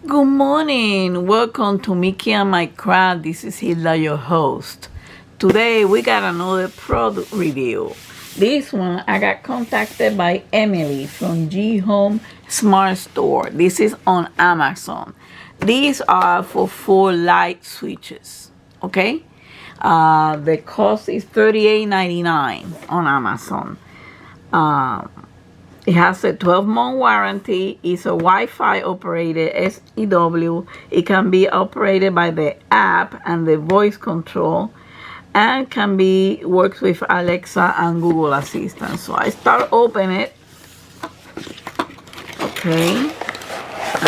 Good morning. Welcome to Mickey and My Craft. This is Hilda, your host. Today we got another product review. This one I got contacted by Emily from GHome Smart Store. This is on Amazon. These are for 4 light switches. Okay? The cost is $38.99 on Amazon. It has a 12-month warranty. It's a Wi-Fi operated SEW. It can be operated by the app and the voice control, and can be works with Alexa and Google Assistant. So I start opening it. Okay,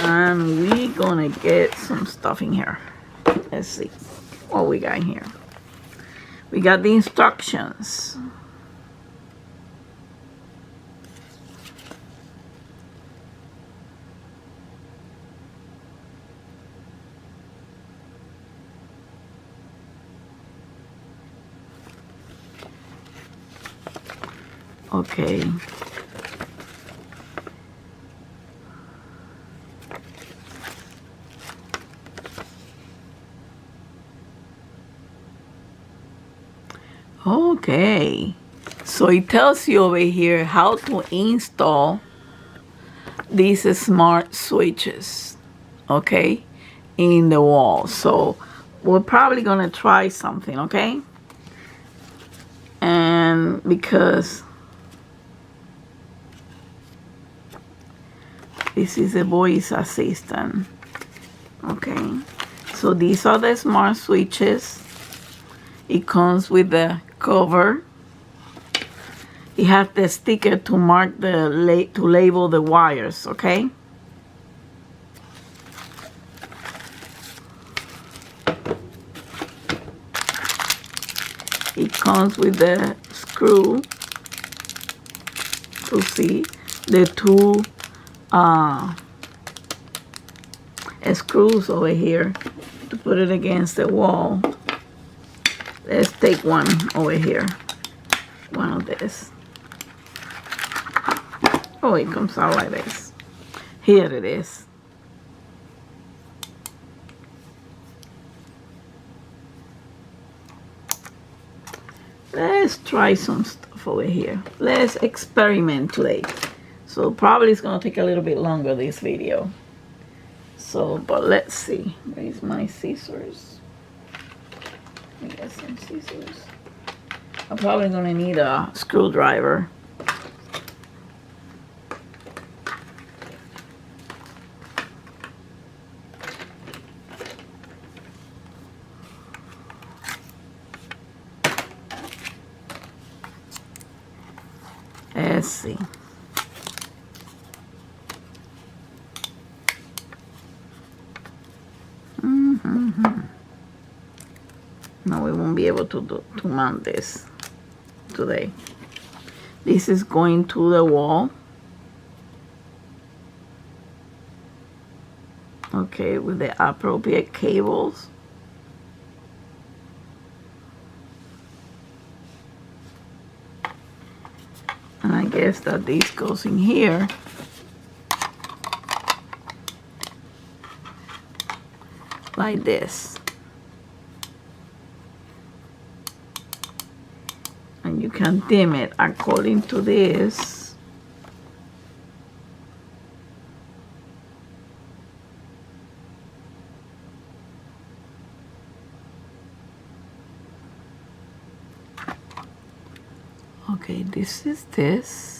and we gonna get some stuff in here. Let's see what we got in here. We got the instructions. Okay. Okay. So it tells you over here how to install these smart switches, okay, in the wall. So we're probably gonna try something, okay? And because this is a voice assistant. Okay, so these are the smart switches. It comes with the cover. It has the sticker to mark the to label the wires. Okay. It comes with the screw to see the two screws over here to put it against the wall. Let's take one over here. One of this. Oh, it comes out like this. Here it is. Let's try some stuff over here. Let's experiment today. So probably it's gonna take a little bit longer, this video. So, but let's see. Where's my scissors? Let me get some scissors. I'm probably gonna need a screwdriver. Let's see. No, we won't be able to mount this today. This is going to the wall. Okay, with the appropriate cables. And I guess that this goes in here. Like this. And you can dim it according to this. Okay, this is this.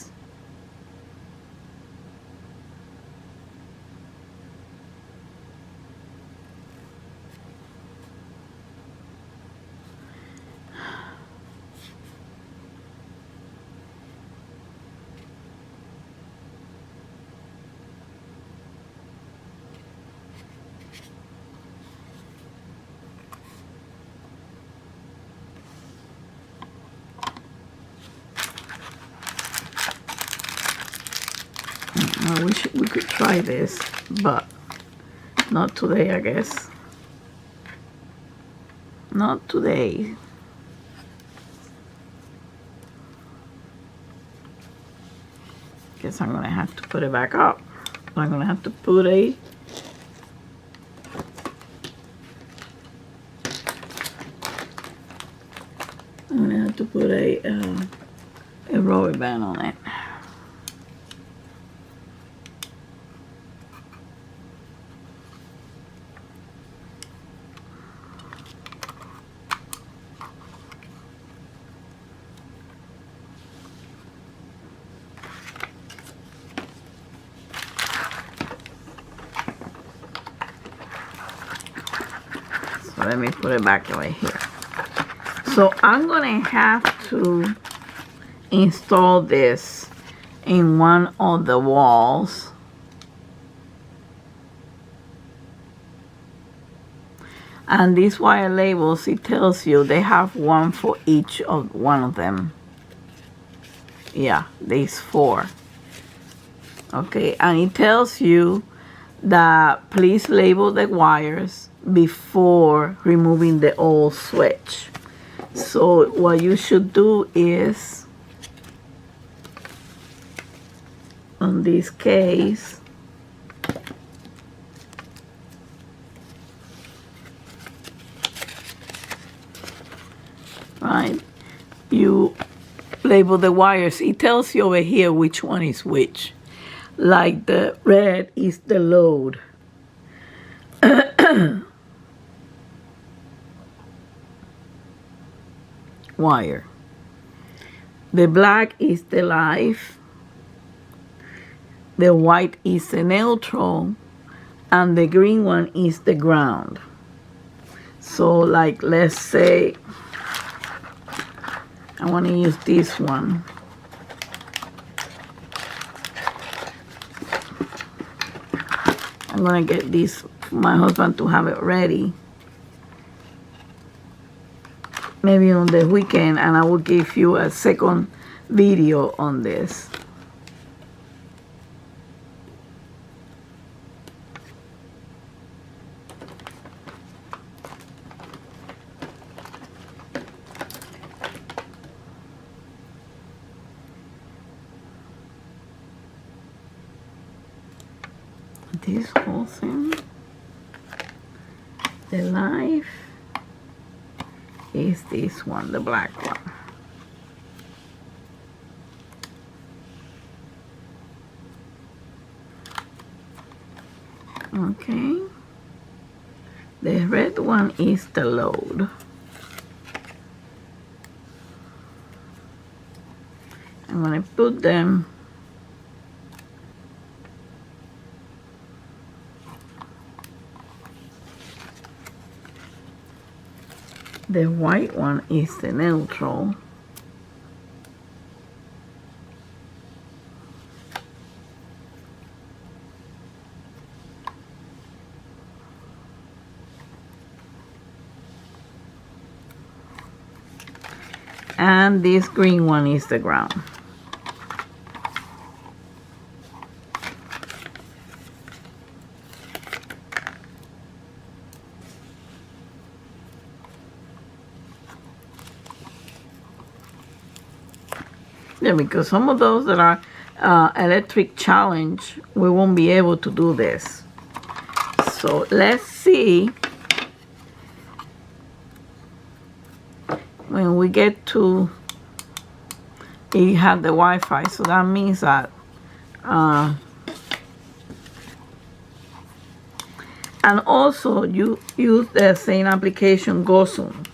I wish we could try this, but not today, I guess. Not today. Guess I'm gonna have to put it back up. I'm gonna have to put a put a rubber band on it. So let me put it back right here. So I'm gonna have to install this in one of the walls. And these wire labels, it tells you they have one for each of one of them. Yeah, there's 4. Okay, and it tells you that please label the wires before removing the old switch. So what you should do is, on this case, right, you label the wires. It tells you over here which one is which. Like the red is the load. Wire. The black is the live. The white is the neutral. And the green one is the ground. So like, let's say I want to use this one. I'm gonna get this, my husband, to have it ready maybe on the weekend, and I will give you a second video on this. This whole thing, the live is this one, the black one. Okay, the red one is the load. I'm going to put them the white one is the neutral. And this green one is the ground. Yeah, because some of those that are electric challenge, we won't be able to do this. So let's see when we get to, it had the Wi-Fi, so that means that and also you use the same application GHome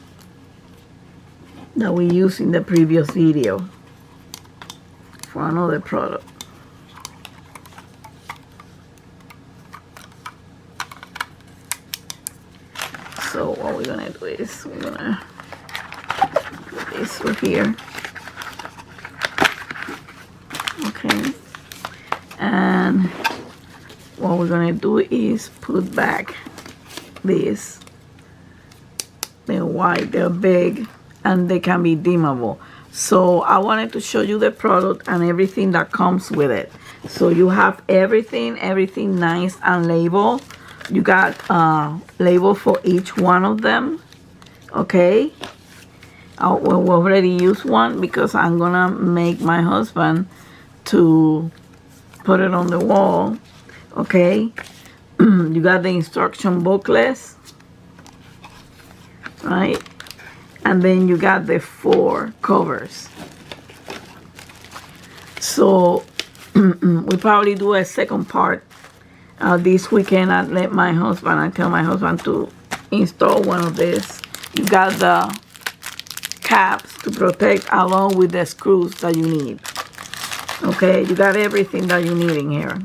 that we used in the previous video for another product. So what we're gonna do is we're gonna put this over here. Okay. And what we're gonna do is put back this. They're white, they're big, and they can be dimmable. So I wanted to show you the product and everything that comes with it. So you have everything nice and labeled. You got label for each one of them. Okay. We already used one because I'm gonna make my husband to put it on the wall. Okay. You got the instruction booklets, right? and then you got the 4 covers. So we probably do a second part this weekend. I tell my husband to install one of these. You got the caps to protect along with the screws that you need. Okay, you got everything that you need in here.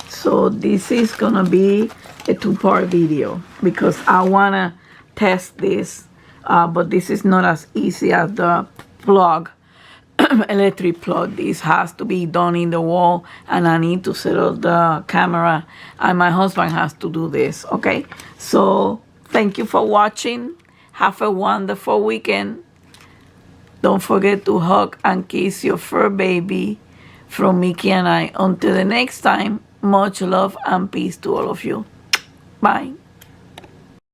So this is gonna be a 2-part video because I wanna test this, but this is not as easy as the plug, electric plug. This has to be done in the wall, and I need to set up the camera, and my husband has to do this. Okay, so thank you for watching. Have a wonderful weekend. Don't forget to hug and kiss your fur baby from Mickey and I. Until the next time, much love and peace to all of you. Bye.